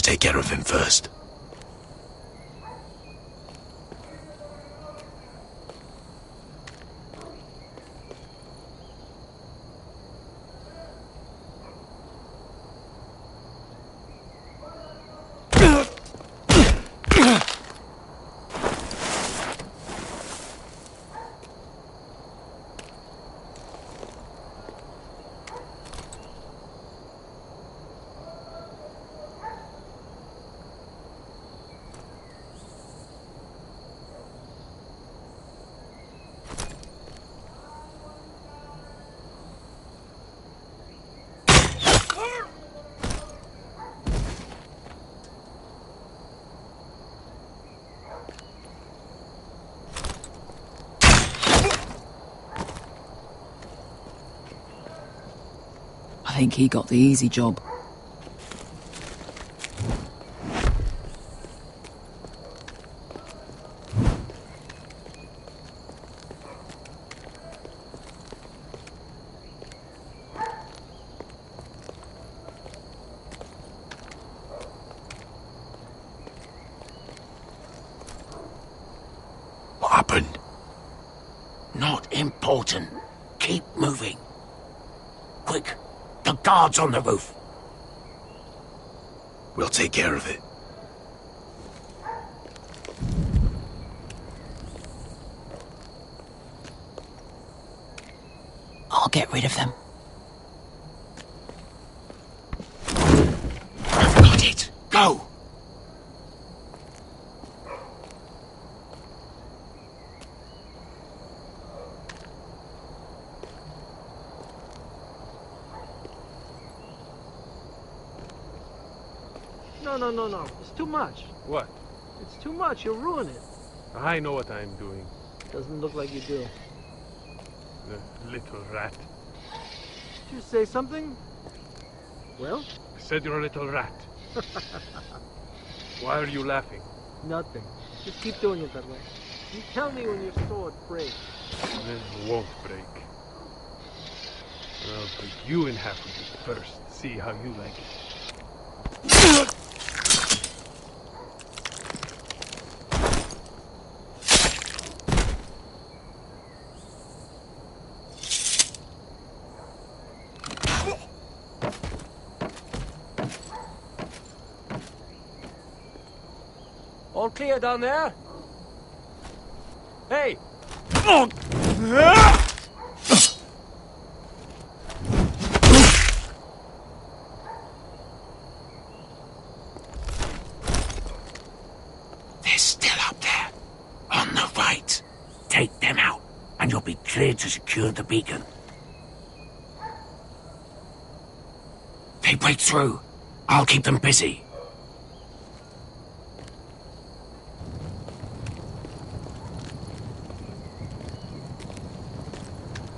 to take care of him first. I think he got the easy job. What happened? Not important. Keep moving. Quick! The guard's on the roof! We'll take care of it. I'll get rid of them. I've got it! Go! No. It's too much. What? It's too much. You'll ruin it. I know what I'm doing. Doesn't look like you do. The little rat. Did you say something? Well? I said you're a little rat. Why are you laughing? Nothing. Just keep doing it that way. You tell me when your sword breaks. It won't break. I'll break you in half with it first. See how you like it. All clear down there? Hey! They're still up there. On the right. Take them out, and you'll be cleared to secure the beacon. They break through. I'll keep them busy.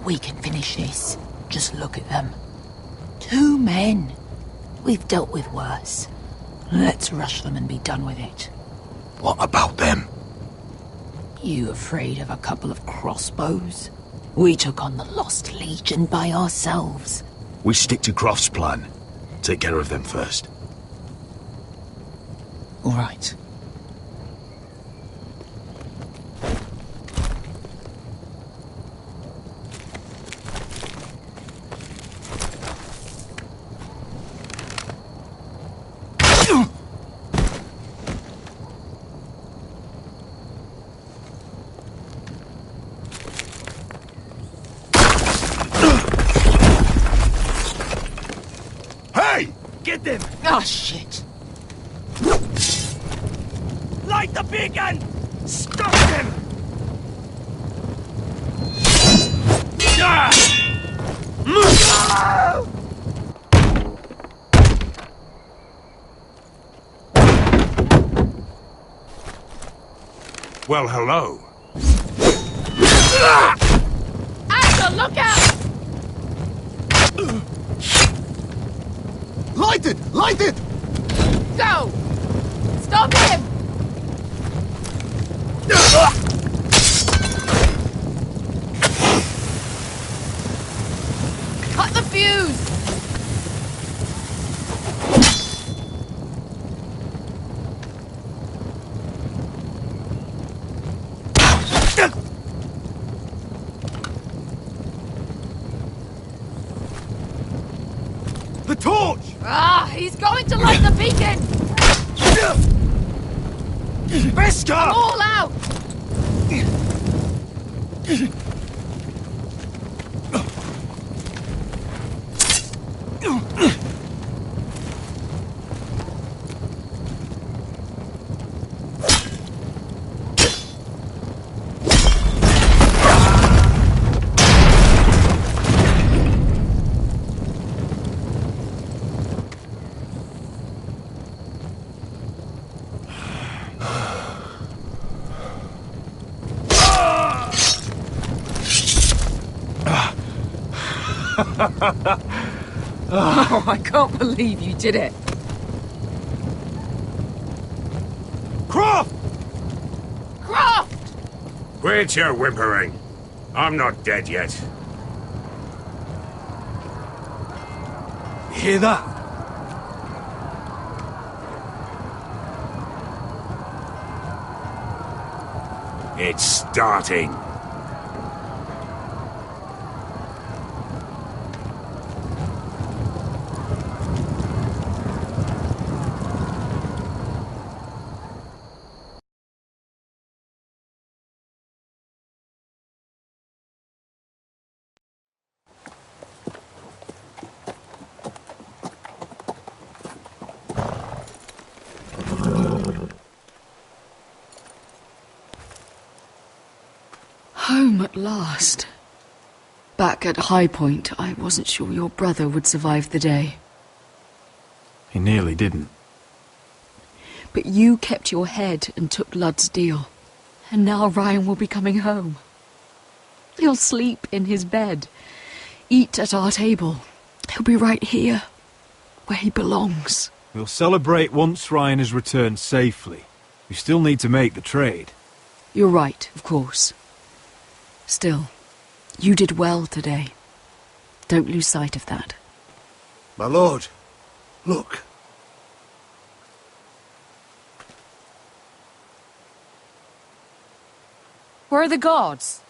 We can finish this. Just look at them. 2 men. We've dealt with worse. Let's rush them and be done with it. What about them? You afraid of a couple of crossbows? We took on the Lost Legion by ourselves. We stick to Croft's plan. Take care of them first. All right. Get them! Oh, shit. Light the beacon! Stop them! Well, hello. Axel, look out! Light it! Light it! Go! Stop him! Cut the fuse! The torch! Ah, he's going to light the beacon! Beskar! All out! Oh, I can't believe you did it. Croft! Croft! Quit your whimpering. I'm not dead yet. You hear that? It's starting. Home at last. Back at High Point, I wasn't sure your brother would survive the day. He nearly didn't. But you kept your head and took Ludd's deal. And now Ryan will be coming home. He'll sleep in his bed, eat at our table. He'll be right here, where he belongs. We'll celebrate once Ryan has returned safely. We still need to make the trade. You're right, of course. Still, you did well today. Don't lose sight of that. My lord, look. Where are the gods?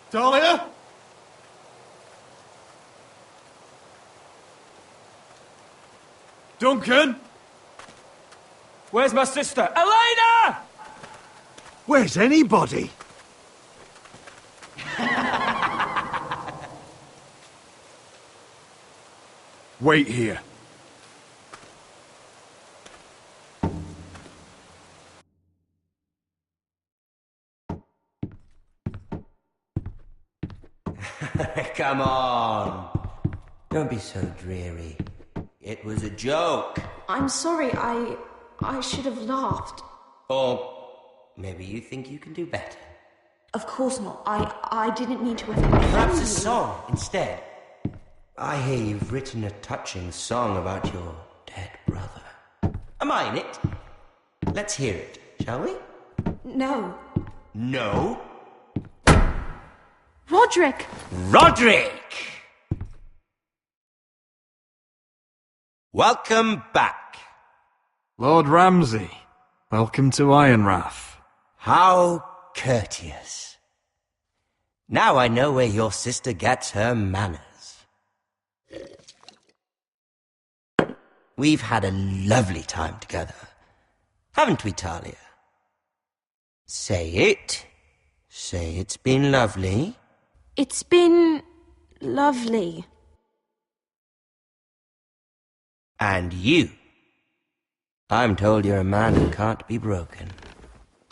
Talia? Duncan? Where's my sister? Elena! Where's anybody? Wait here. Come on. Don't be so dreary. It was a joke. I'm sorry, I should have laughed. Or maybe you think you can do better. Of course not. I didn't mean to offend you. Perhaps a song instead. I hear you've written a touching song about your dead brother. Am I in it? Let's hear it, shall we? No. No? Roderick! Roderick! Welcome back. Lord Ramsay, welcome to Ironrath. How courteous. Now I know where your sister gets her manners. We've had a lovely time together, haven't we, Talia? Say it. Say it's been lovely. It's been lovely. And you. I'm told you're a man who can't be broken.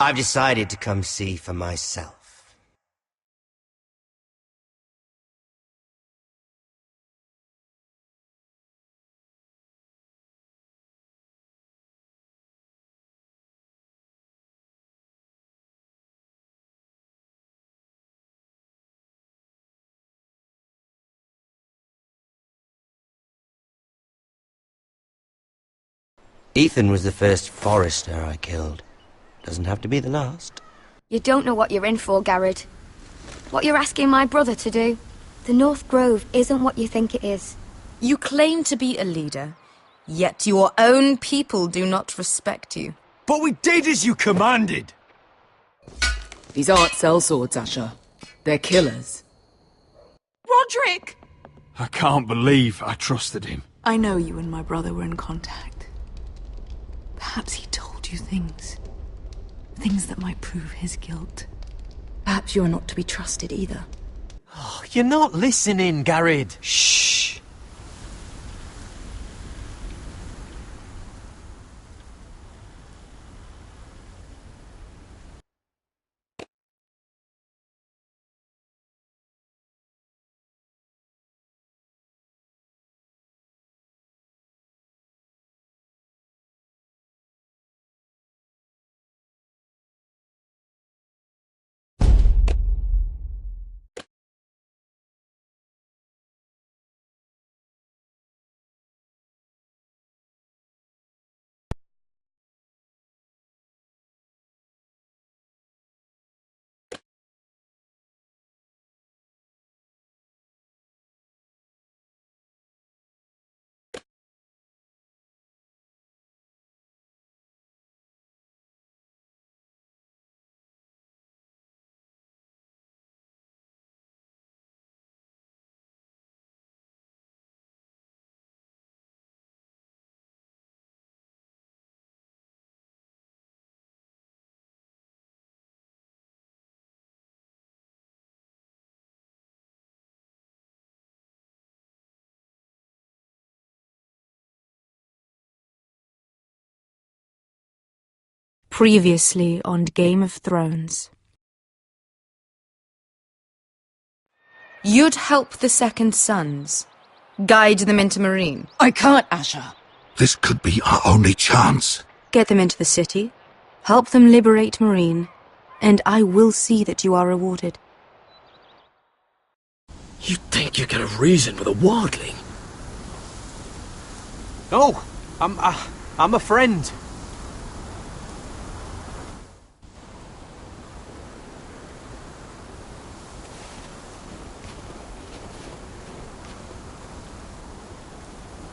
I've decided to come see for myself. Ethan was the first Forrester I killed. Doesn't have to be the last. You don't know what you're in for, Garrett. What you're asking my brother to do. The North Grove isn't what you think it is. You claim to be a leader, yet your own people do not respect you. But we did as you commanded! These aren't sellswords, Asher. They're killers. Roderick! I can't believe I trusted him. I know you and my brother were in contact. Perhaps he told you things. Things that might prove his guilt. Perhaps you're not to be trusted either. Oh, you're not listening, Garrett. Shh. Previously on Game of Thrones. You'd help the Second Sons. Guide them into Meereen. I can't, Asher. This could be our only chance. Get them into the city. Help them liberate Meereen. And I will see that you are rewarded. You think you can have reason with a wardling? No, I'm a friend.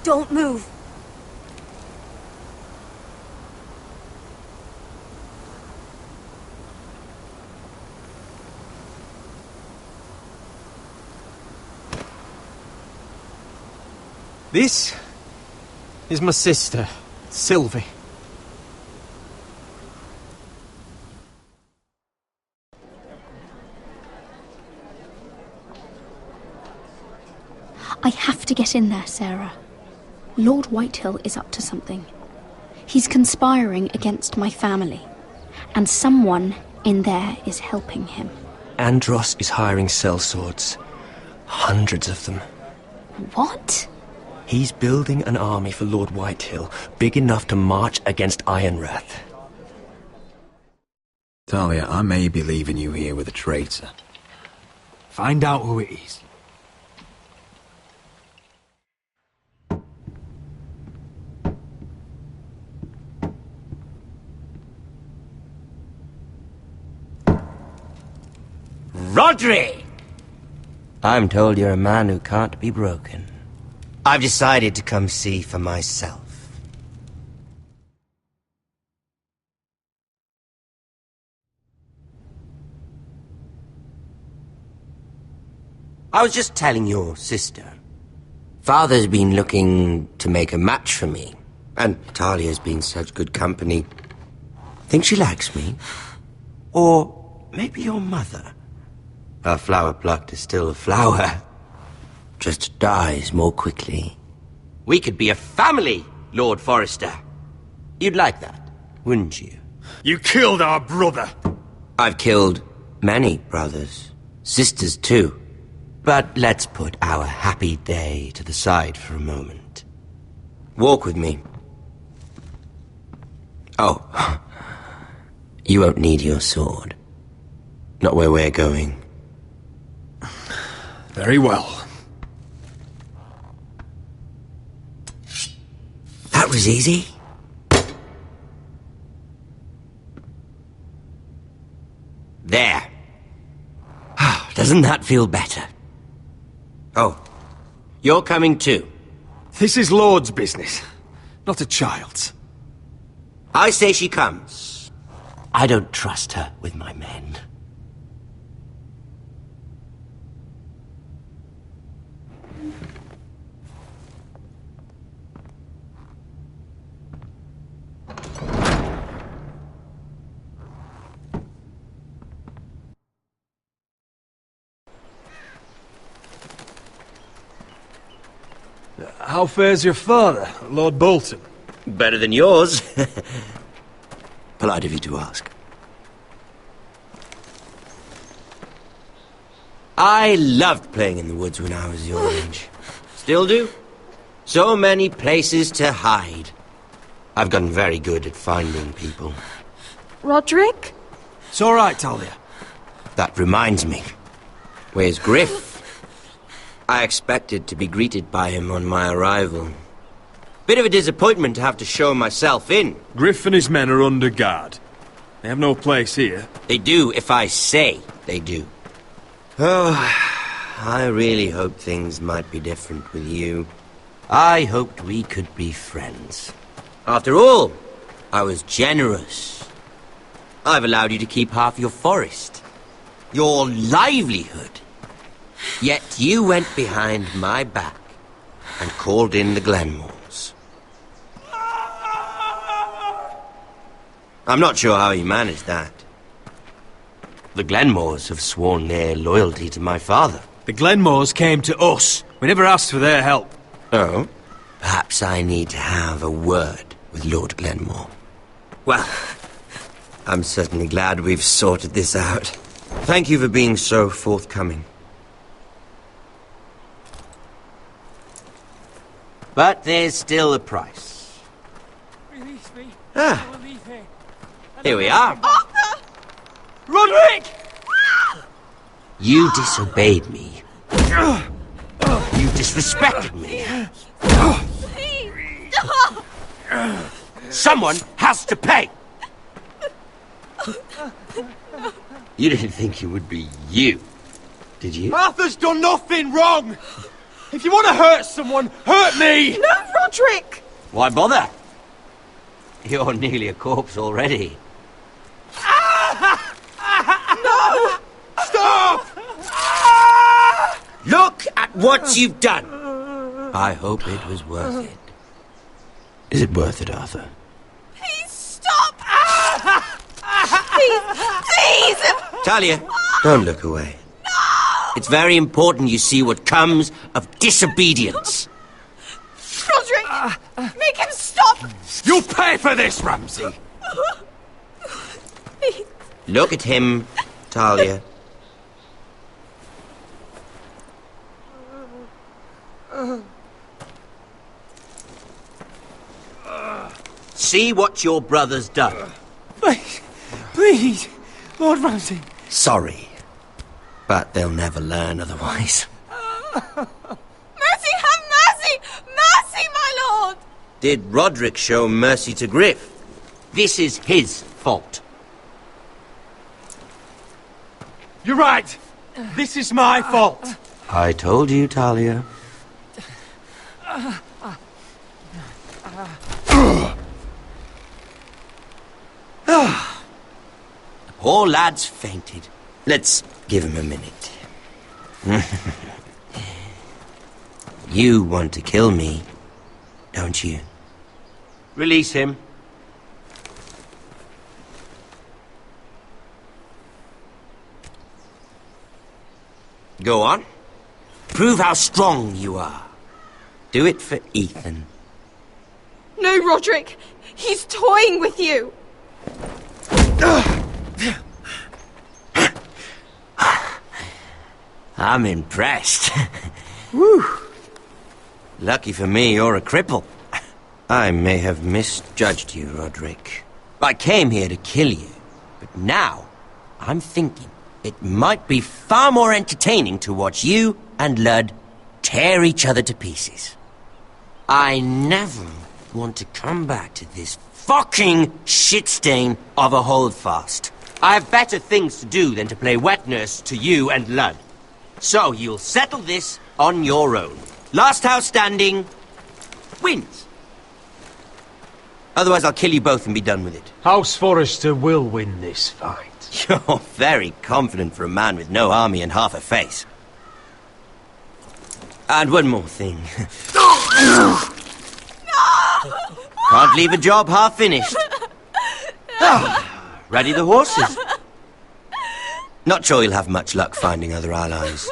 Don't move. This is my sister, Sylvie. I have to get in there, Sarah. Lord Whitehill is up to something. He's conspiring against my family, and someone in there is helping him. Andros is hiring sellswords. Hundreds of them. What? He's building an army for Lord Whitehill, big enough to march against Ironrath. Talia, I may be leaving you here with a traitor. Find out who it is. Rodri! I'm told you're a man who can't be broken. I've decided to come see for myself. I was just telling your sister. Father's been looking to make a match for me, and Talia's been such good company. Think she likes me? Or maybe your mother? A flower plucked is still a flower. Just dies more quickly. We could be a family, Lord Forrester. You'd like that, wouldn't you? You killed our brother! I've killed many brothers. Sisters, too. But let's put our happy day to the side for a moment. Walk with me. Oh. You won't need your sword. Not where we're going. Very well. That was easy. There. Doesn't that feel better? Oh, you're coming too. This is Lord's business, not a child's. I say she comes. I don't trust her with my men. How fares your father, Lord Bolton? Better than yours. Polite of you to ask. I loved playing in the woods when I was your age. Still do. So many places to hide. I've gotten very good at finding people. Roderick? It's all right, Talia. That reminds me. Where's Griff? I expected to be greeted by him on my arrival. Bit of a disappointment to have to show myself in. Griff and his men are under guard. They have no place here. They do if I say they do. Oh, I really hoped things might be different with you. I hoped we could be friends. After all, I was generous. I've allowed you to keep half your forest. Your livelihood. Yet you went behind my back and called in the Glenmores. I'm not sure how you managed that. The Glenmores have sworn their loyalty to my father. The Glenmores came to us. We never asked for their help. Oh? Perhaps I need to have a word with Lord Glenmore. Well, I'm certainly glad we've sorted this out. Thank you for being so forthcoming. But there's still a price. Release me. Ah. I will leave here. Here we are. Arthur! Roderick! You disobeyed me. You disrespected me. Please, stop! Someone has to pay! You didn't think it would be you, did you? Arthur's done nothing wrong! If you want to hurt someone, hurt me! No, Roderick! Why bother? You're nearly a corpse already. No! Stop! Look at what you've done! I hope it was worth it. Is it worth it, Arthur? Please stop! Please! Talia, don't look away. No! It's very important you see what comes of disobedience. Roderick! Make him stop! You'll pay for this, Ramsay! Look at him, Talia. See what your brother's done. Please, Lord Ramsay. Sorry, but they'll never learn otherwise. Mercy, have mercy! Mercy, my lord! Did Roderick show mercy to Griff? This is his fault. You're right. This is my fault. I told you, Talia. The poor lad's fainted. Let's give him a minute. You want to kill me, don't you? Release him. Go on. Prove how strong you are. Do it for Ethan. No, Roderick! He's toying with you! I'm impressed. Whew. Lucky for me, you're a cripple. I may have misjudged you, Roderick. I came here to kill you, but now I'm thinking it might be far more entertaining to watch you and Ludd tear each other to pieces. I never want to come back to this fucking shit stain of a holdfast. I have better things to do than to play wet nurse to you and Ludd. So you'll settle this on your own. Last house standing wins. Otherwise I'll kill you both and be done with it. House Forrester will win this fight. You're very confident for a man with no army and half a face. And one more thing. Can't leave a job half finished. Ready the horses. Not sure you'll have much luck finding other allies.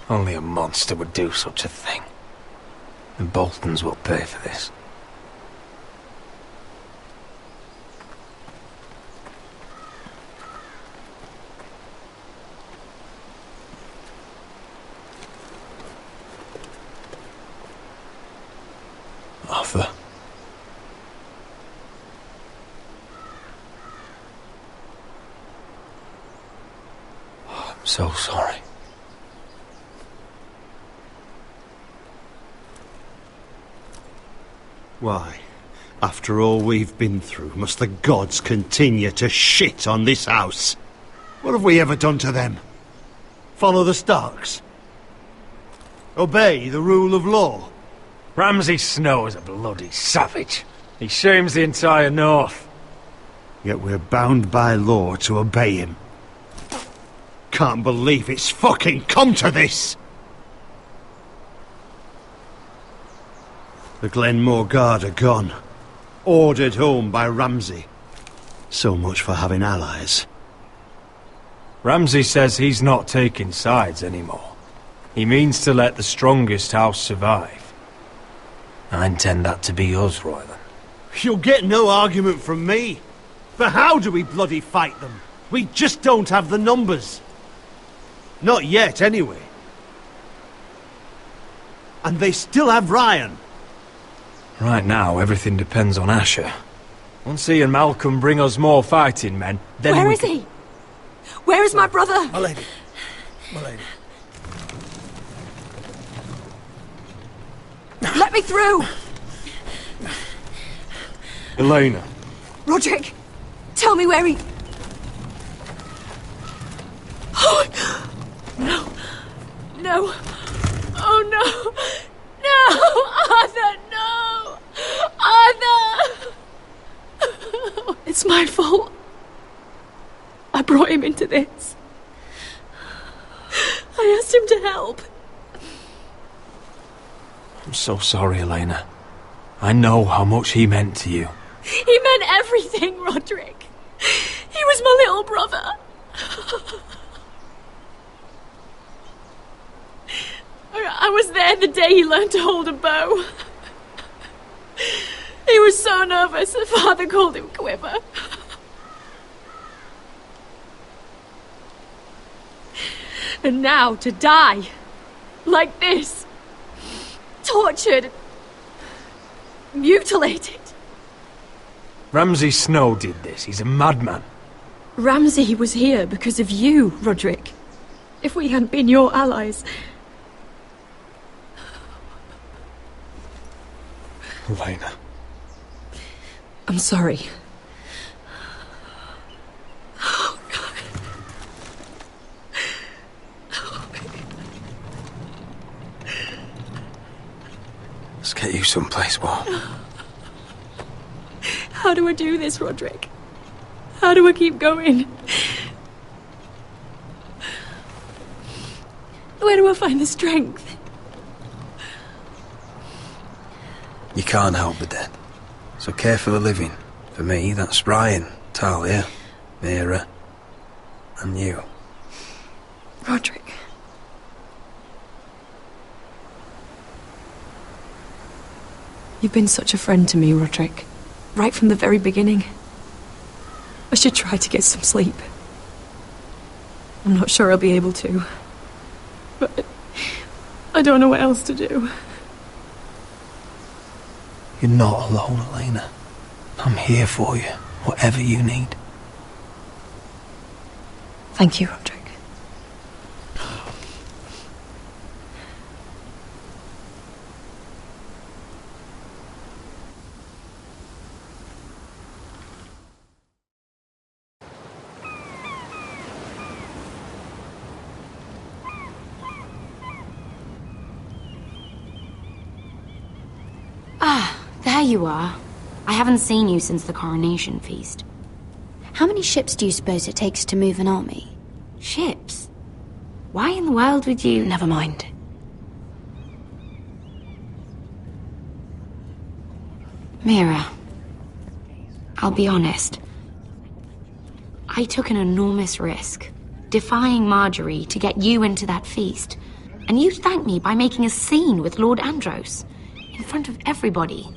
Only a monster would do such a thing. The Boltons will pay for this. Arthur. Oh, I'm so sorry. Why, after all we've been through, must the gods continue to shit on this house? What have we ever done to them? Follow the Starks? Obey the rule of law? Ramsay Snow is a bloody savage. He shames the entire North. Yet we're bound by law to obey him. Can't believe it's fucking come to this! The Glenmore Guard are gone. Ordered home by Ramsay. So much for having allies. Ramsay says he's not taking sides anymore. He means to let the strongest house survive. I intend that to be us, Royland. You'll get no argument from me. But how do we bloody fight them? We just don't have the numbers. Not yet, anyway. And they still have Ryan. Right now, everything depends on Asher. Once he and Malcolm bring us more fighting men, then Where is he? Where is my brother? My lady. My lady. Let me through! Elena. Roderick, tell me where he... Oh, no. No. Oh, no. No! Arthur, no! Arthur! It's my fault. I brought him into this. I asked him to help. I'm so sorry, Elena. I know how much he meant to you. He meant everything, Roderick. He was my little brother. I was there the day he learned to hold a bow. He was so nervous that Father called him Quiver. And now to die like this, tortured, mutilated. Ramsay Snow did this. He's a madman. Ramsay was here because of you, Roderick. If we hadn't been your allies... Elena. I'm sorry. Let's get you someplace warm. How do I do this, Roderick? How do I keep going? Where do I find the strength? You can't help the dead. So care for the living. For me, that's Ryan, Talia, Mira, and you. Roderick. You've been such a friend to me, Roderick. Right from the very beginning. I should try to get some sleep. I'm not sure I'll be able to. But I don't know what else to do. You're not alone, Elena. I'm here for you, whatever you need. Thank you, Roderick. There you are. I haven't seen you since the coronation feast. How many ships do you suppose it takes to move an army? Ships? Why in the world would you... Never mind. Mira, I'll be honest. I took an enormous risk, defying Marjorie to get you into that feast. And you thank me by making a scene with Lord Andros, in front of everybody.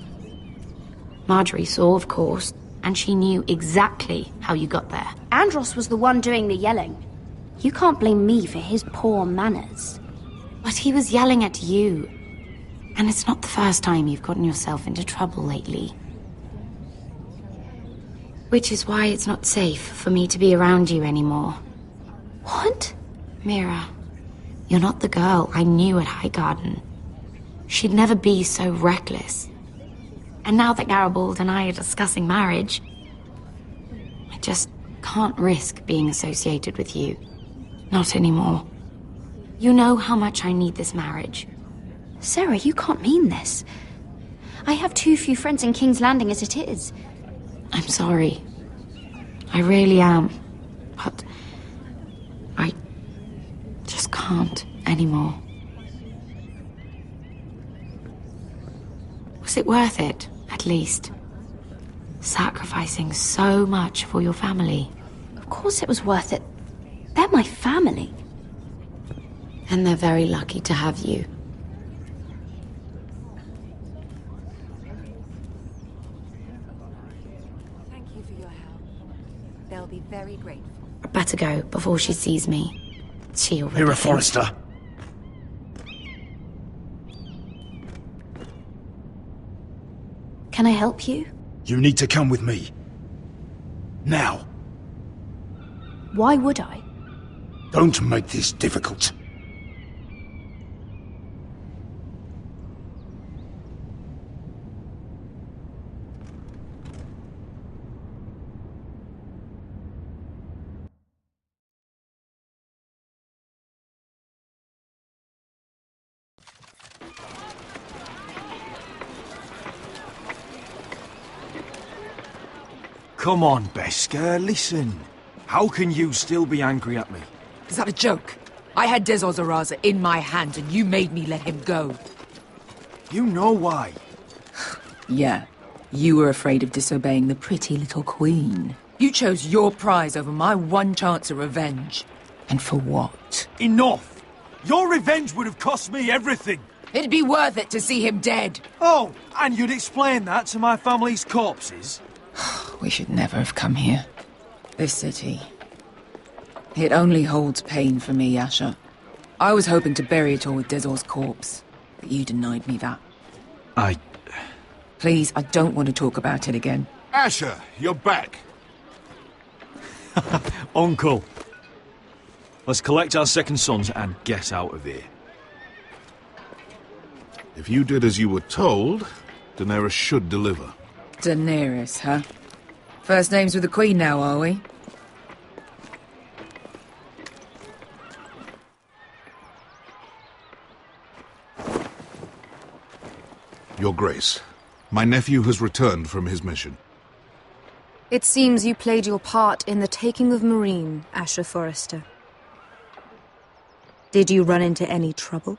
Marjorie saw, of course, and she knew exactly how you got there. Andros was the one doing the yelling. You can't blame me for his poor manners. But he was yelling at you. And it's not the first time you've gotten yourself into trouble lately. Which is why it's not safe for me to be around you anymore. What? Mira, you're not the girl I knew at Highgarden. She'd never be so reckless. And now that Garibald and I are discussing marriage, I just can't risk being associated with you. Not anymore. You know how much I need this marriage. Sarah, you can't mean this. I have too few friends in King's Landing as it is. I'm sorry. I really am. But I just can't anymore. Was it worth it, at least? Sacrificing so much for your family. Of course it was worth it. They're my family. And they're very lucky to have you. Thank you for your help. They'll be very grateful. I'd better go before she sees me. She already Mira thinks- Forrester. Can I help you? You need to come with me. Now. Why would I? Don't make this difficult. Come on, Beskar, listen. How can you still be angry at me? Is that a joke? I had Dezor Zaraza in my hand and you made me let him go. You know why. Yeah, you were afraid of disobeying the pretty little queen. You chose your prize over my one chance of revenge. And for what? Enough! Your revenge would have cost me everything. It'd be worth it to see him dead. Oh, and you'd explain that to my family's corpses? We should never have come here. This city. It only holds pain for me, Asher. I was hoping to bury it all with Dezor's corpse, but you denied me that. Please, I don't want to talk about it again. Asher, you're back. Uncle. Let's collect our second sons and get out of here. If you did as you were told, Daenerys should deliver. Daenerys, huh? First names with the Queen now, are we? Your Grace, my nephew has returned from his mission. It seems you played your part in the taking of Meereen, Asher Forrester. Did you run into any trouble?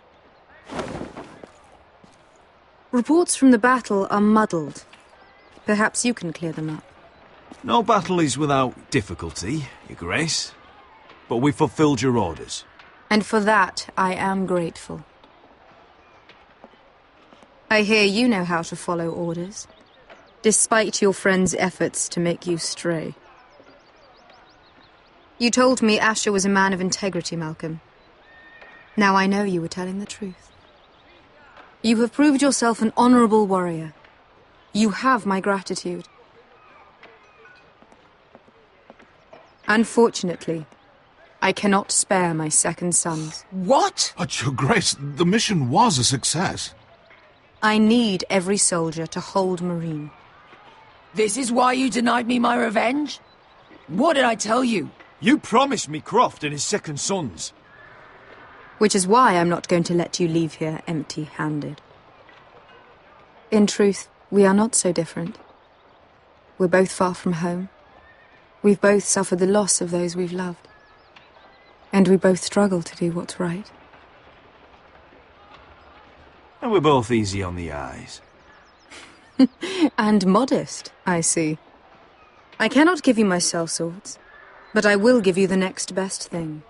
Reports from the battle are muddled. Perhaps you can clear them up. No battle is without difficulty, Your Grace. But we fulfilled your orders. And for that, I am grateful. I hear you know how to follow orders, despite your friend's efforts to make you stray. You told me Asher was a man of integrity, Malcolm. Now I know you were telling the truth. You have proved yourself an honorable warrior. You have my gratitude. Unfortunately, I cannot spare my second sons. What? But, Your Grace, the mission was a success. I need every soldier to hold Meereen. This is why you denied me my revenge? What did I tell you? You promised me Croft and his second sons. Which is why I'm not going to let you leave here empty-handed. In truth, we are not so different. We're both far from home. We've both suffered the loss of those we've loved. And we both struggle to do what's right. And we're both easy on the eyes. And modest, I see. I cannot give you my sellswords, but I will give you the next best thing.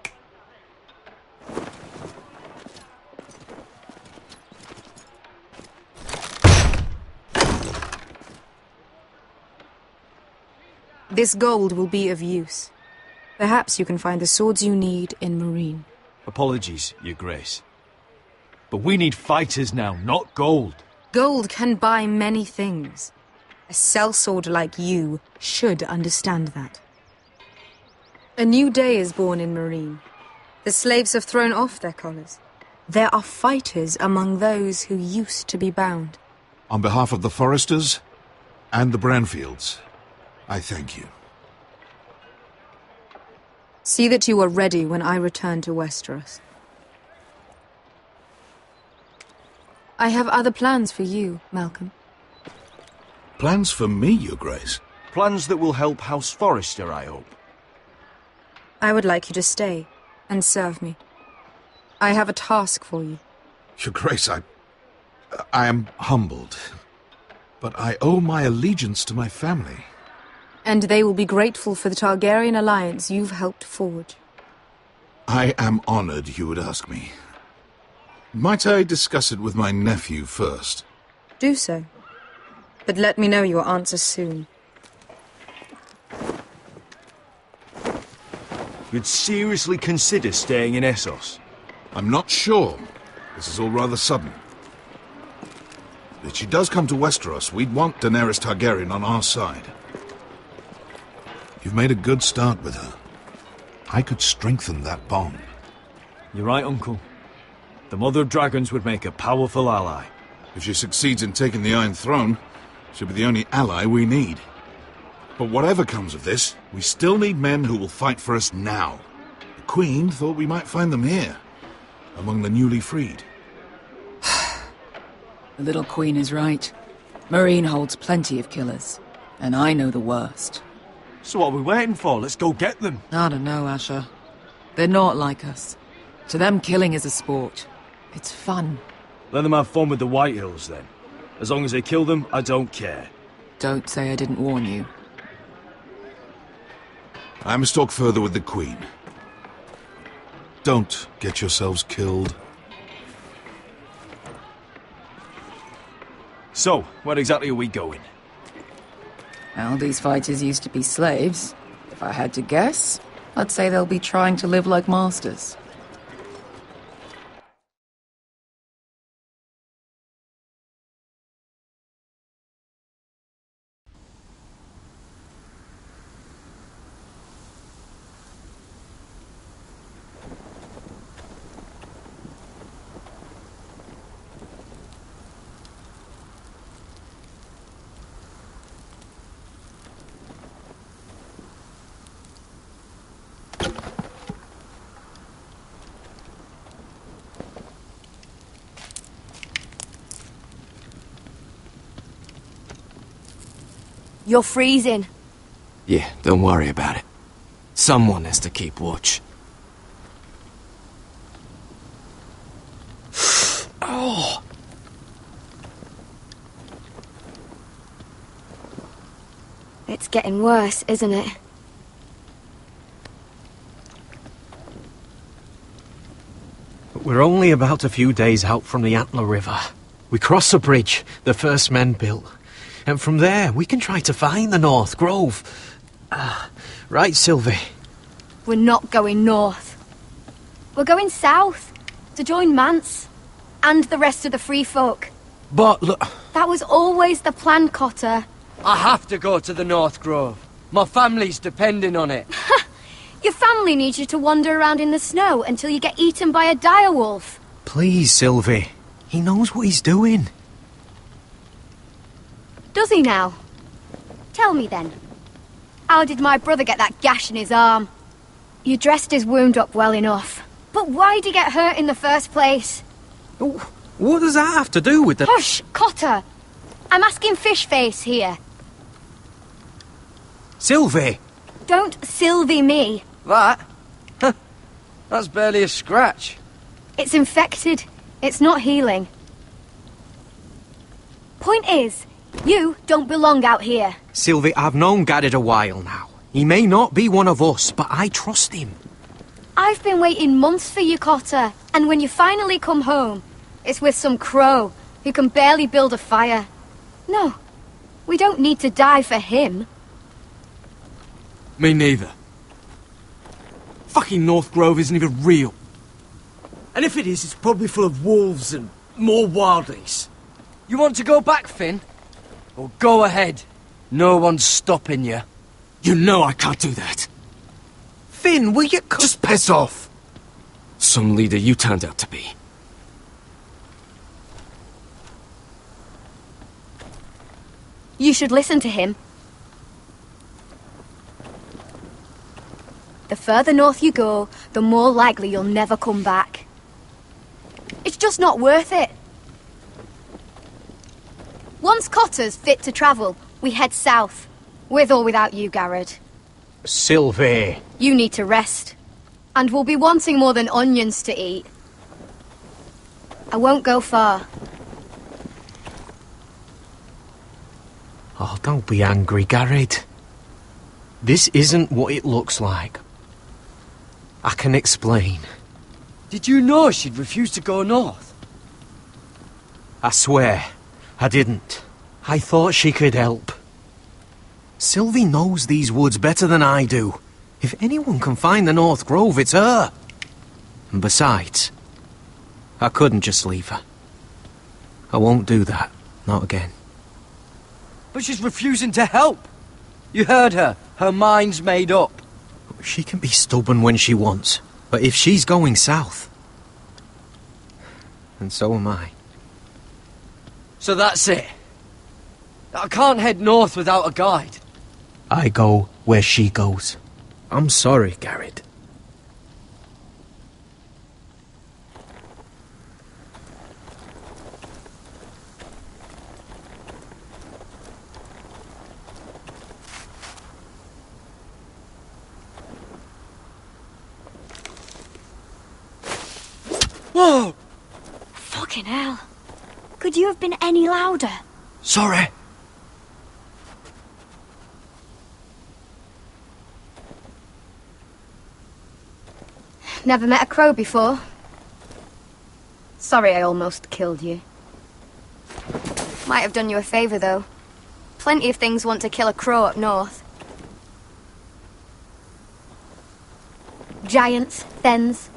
This gold will be of use. Perhaps you can find the swords you need in Marine. Apologies, Your Grace. But we need fighters now, not gold. Gold can buy many things. A sellsword like you should understand that. A new day is born in Marine. The slaves have thrown off their collars. There are fighters among those who used to be bound. On behalf of the Foresters and the Branfields, I thank you. See that you are ready when I return to Westeros. I have other plans for you, Malcolm. Plans for me, Your Grace? Plans that will help House Forrester, I hope. I would like you to stay and serve me. I have a task for you. Your Grace, I am humbled. But I owe my allegiance to my family. And they will be grateful for the Targaryen alliance you've helped forge. I am honored you would ask me. Might I discuss it with my nephew first? Do so. But let me know your answer soon. You'd seriously consider staying in Essos? I'm not sure. This is all rather sudden. If she does come to Westeros, we'd want Daenerys Targaryen on our side. You've made a good start with her. I could strengthen that bond. You're right, Uncle. The Mother of Dragons would make a powerful ally. If she succeeds in taking the Iron Throne, she'll be the only ally we need. But whatever comes of this, we still need men who will fight for us now. The Queen thought we might find them here, among the newly freed. The little Queen is right. Marine holds plenty of killers, and I know the worst. So what are we waiting for? Let's go get them. I don't know, Asher. They're not like us. To them, killing is a sport. It's fun. Let them have fun with the Whitehills, then. As long as they kill them, I don't care. Don't say I didn't warn you. I must talk further with the Queen. Don't get yourselves killed. So, where exactly are we going? Well, these fighters used to be slaves. If I had to guess, I'd say they'll be trying to live like masters. You're freezing. Yeah, don't worry about it. Someone has to keep watch. Oh! It's getting worse, isn't it? We're only about a few days out from the Antler River. We cross a bridge the first men built. And from there, we can try to find the North Grove. Right, Sylvie? We're not going north. We're going south, to join Mance, and the rest of the Free Folk. But look... That was always the plan, Cotter. I have to go to the North Grove. My family's depending on it. Your family needs you to wander around in the snow until you get eaten by a direwolf. Please, Sylvie. He knows what he's doing. Does he now? Tell me then. How did my brother get that gash in his arm? You dressed his wound up well enough. But why'd he get hurt in the first place? What does that have to do with the... Hush, Cotter! I'm asking Fishface here. Sylvie! Don't Sylvie me. That? That's barely a scratch. It's infected. It's not healing. Point is, you don't belong out here. Sylvie, I've known Garrett a while now. He may not be one of us, but I trust him. I've been waiting months for you, Cotter. And when you finally come home, it's with some crow who can barely build a fire. No, we don't need to die for him. Me neither. Fucking North Grove isn't even real. And if it is, it's probably full of wolves and more wildlings. You want to go back, Finn? Well, go ahead. No one's stopping you. You know I can't do that. Finn, will you just piss off? Some leader you turned out to be. You should listen to him. The further north you go, the more likely you'll never come back. It's just not worth it. Once Cotter's fit to travel, we head south. With or without you, Garrod. Sylvie. You need to rest. And we'll be wanting more than onions to eat. I won't go far. Oh, don't be angry, Garrod. This isn't what it looks like. I can explain. Did you know she'd refused to go north? I swear, I didn't. I thought she could help. Sylvie knows these woods better than I do. If anyone can find the North Grove, it's her. And besides, I couldn't just leave her. I won't do that. Not again. But she's refusing to help. You heard her. Her mind's made up. She can be stubborn when she wants. But if she's going south, and so am I. So that's it. I can't head north without a guide. I go where she goes. I'm sorry, Garrod. Whoa! Fucking hell. Could you have been any louder? Sorry. Never met a crow before. Sorry I almost killed you. Might have done you a favour, though. Plenty of things want to kill a crow up north. Giants, thens,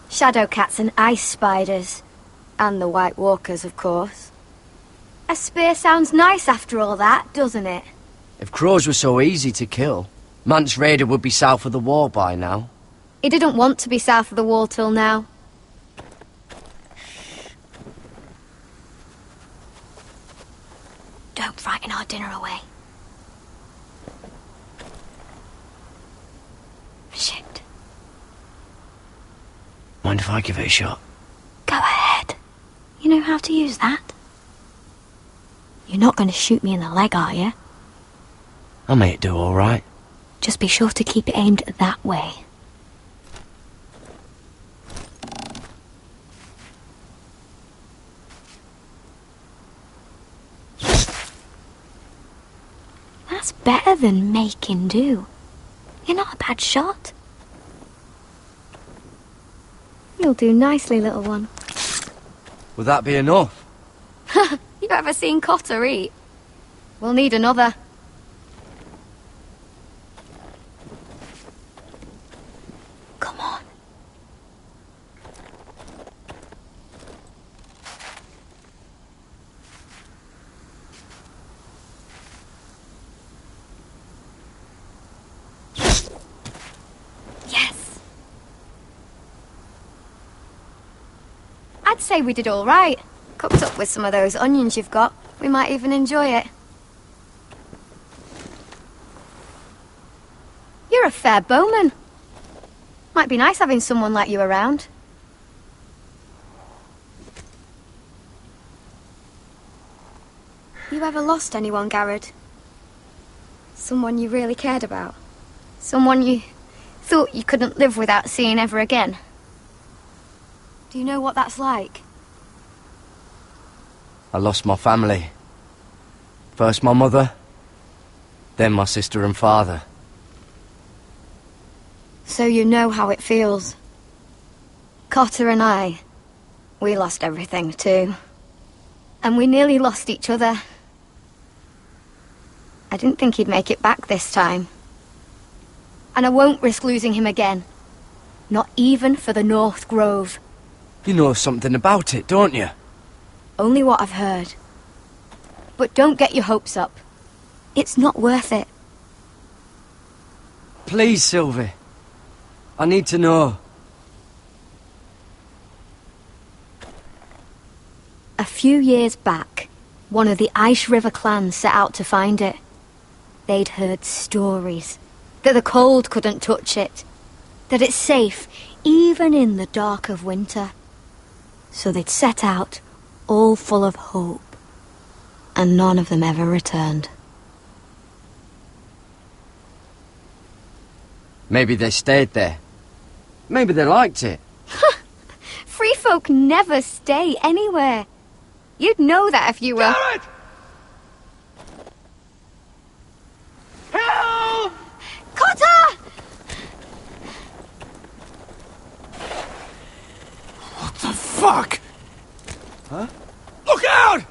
shadow cats and ice spiders. And the White Walkers, of course. A spear sounds nice after all that, doesn't it? If crows were so easy to kill, Mance Rayder would be south of the wall by now. He didn't want to be south of the wall till now. Don't frighten our dinner away. Shit. Mind if I give it a shot? Go ahead. You know how to use that? You're not going to shoot me in the leg, are you? I may do all right. Just be sure to keep it aimed that way. That's better than making do. You're not a bad shot. You'll do nicely, little one. Would that be enough? You ever seen Cotter eat? We'll need another. Come on. Yes. I'd say we did all right. Cooked up with some of those onions you've got. We might even enjoy it. You're a fair bowman. Might be nice having someone like you around. You ever lost anyone, Garrod? Someone you really cared about? Someone you thought you couldn't live without seeing ever again? Do you know what that's like? I lost my family. First my mother, then my sister and father. So you know how it feels. Cotter and I, we lost everything too. And we nearly lost each other. I didn't think he'd make it back this time. And I won't risk losing him again. Not even for the North Grove. You know something about it, don't you? Only what I've heard. But don't get your hopes up. It's not worth it. Please, Sylvie. I need to know. A few years back, one of the Ice River clans set out to find it. They'd heard stories. That the cold couldn't touch it. That it's safe, even in the dark of winter. So they'd set out, all full of hope. And none of them ever returned. Maybe they stayed there. Maybe they liked it. Free folk never stay anywhere. You'd know that if you were... Garrett! Help! Cotter! What the fuck? Huh? Look out!